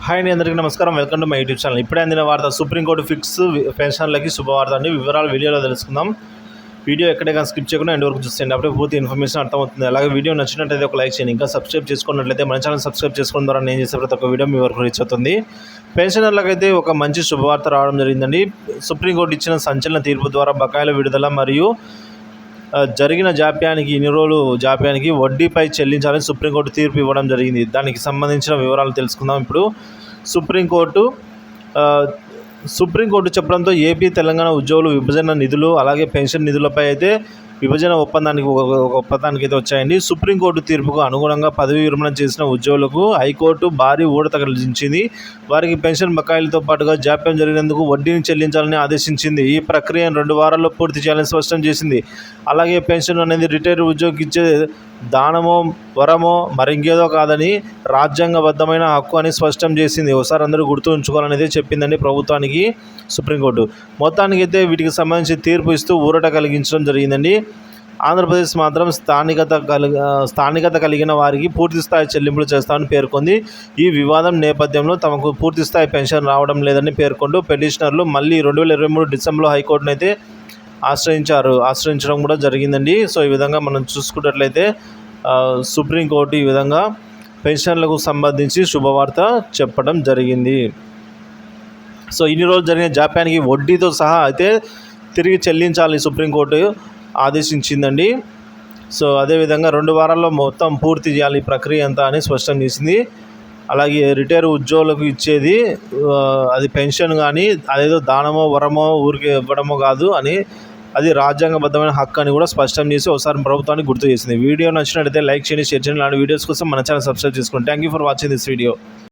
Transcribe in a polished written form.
Hi అండి, అందరికీ నమస్కారం. Welcome to my YouTube channel. ఇప్పుడే అందిన వార్త, సుప్రీంకోర్టు ఫిక్స్ పెన్షన్లకి శుభవార్త అండి. వివరాలు వీడియోలో తెలుసుకుందాం. వీడియో ఎక్కడైనా స్కిప్ చేయకుండా ఎండ్ వరకు చూసేయండి, అప్పుడే పూర్తి ఇన్ఫర్మేషన్ అర్థమవుతుంది. అలాగే వీడియో నచ్చినట్లయితే ఒక లైక్ చేయండి. ఇంకా సబ్స్క్రైబ్ చేసుకున్నట్లయితే మన ఛానల్ సబ్స్క్రైబ్ చేసుకోవడం ద్వారా నేను చేసే ప్రతి ఒక్క వీడియో మీ వరకు రీచ్ అవుతుంది. పెన్షనర్లకైతే ఒక మంచి శుభవార్త రావడం జరిగిందండి. సుప్రీంకోర్టు ఇచ్చిన సంచలన తీర్పు ద్వారా బకాయిల విడుదల మరియు జరిగిన జాప్యానికి ఇన్ని రోజులు జాప్యానికి వడ్డీపై చెల్లించాలని సుప్రీంకోర్టు తీర్పు ఇవ్వడం జరిగింది. దానికి సంబంధించిన వివరాలు తెలుసుకుందాం. ఇప్పుడు సుప్రీంకోర్టు చెప్పడంతో ఏపీ, తెలంగాణ ఉద్యోగులు విభజన నిధులు అలాగే పెన్షన్ నిధులపై అయితే విభజన ఒప్పందానికి అయితే వచ్చాయండి. సుప్రీంకోర్టు తీర్పుకు అనుగుణంగా పదవి విరమణ చేసిన ఉద్యోగులకు హైకోర్టు భారీ ఊరట కలిగించింది. వారికి పెన్షన్ బకాయిలతో పాటుగా జాప్యం జరిగినందుకు వడ్డీని చెల్లించాలని ఆదేశించింది. ఈ ప్రక్రియను 2 వారాల్లో పూర్తి చేయాలని స్పష్టం చేసింది. అలాగే పెన్షన్ అనేది రిటైర్డ్ ఉద్యోగికి ఇచ్చే దానమో వరమో మరింకేదో కాదని రాజ్యాంగబద్ధమైన హక్కు అని స్పష్టం చేసింది. ఒకసారి అందరూ గుర్తు ఉంచుకోవాలనేది చెప్పిందండి ప్రభుత్వానికి సుప్రీంకోర్టు. మొత్తానికి అయితే వీటికి సంబంధించి తీర్పు ఇస్తూ ఊరట కలిగించడం జరిగిందండి. ఆంధ్రప్రదేశ్ మాత్రం స్థానికత కలిగిన వారికి పూర్తిస్థాయి చెల్లింపులు చేస్తామని పేర్కొంది. ఈ వివాదం నేపథ్యంలో తమకు పూర్తిస్థాయి పెన్షన్ రావడం లేదని పేర్కొంటూ పిటిషనర్లు మళ్ళీ 2023 డిసెంబర్లో హైకోర్టును అయితే ఆశ్రయించడం కూడా జరిగిందండి. సో ఈ విధంగా మనం చూసుకున్నట్లయితే సుప్రీంకోర్టు ఈ విధంగా పెన్షన్లకు సంబంధించి శుభవార్త చెప్పడం జరిగింది. సో ఇన్ని రోజులు జరిగిన జాప్యానికి వడ్డీతో సహా అయితే తిరిగి చెల్లించాలని సుప్రీంకోర్టు ఆదేశించిందండి. సో అదేవిధంగా 2 వారాల్లో మొత్తం పూర్తి చేయాలి ఈ ప్రక్రియ అంతా అని స్పష్టం చేసింది. అలాగే రిటైర్ ఉద్యోగులకు ఇచ్చేది అది పెన్షన్ కానీ అదేదో దానమో వరమో ఊరికి ఇవ్వడమో కాదు అని, అది రాజ్యాంగబద్ధమైన హక్కు అని కూడా స్పష్టం చేసి ఒకసారి ప్రభుత్వానికి గుర్తు చేసింది. వీడియో నచ్చినట్లయితే లైక్ చేయండి, షేర్ చేయండి. ఇలాంటి వీడియోస్ కోసం మన ఛానల్ సబ్స్క్రైబ్ చేసుకోండి. Thank you for watching this video.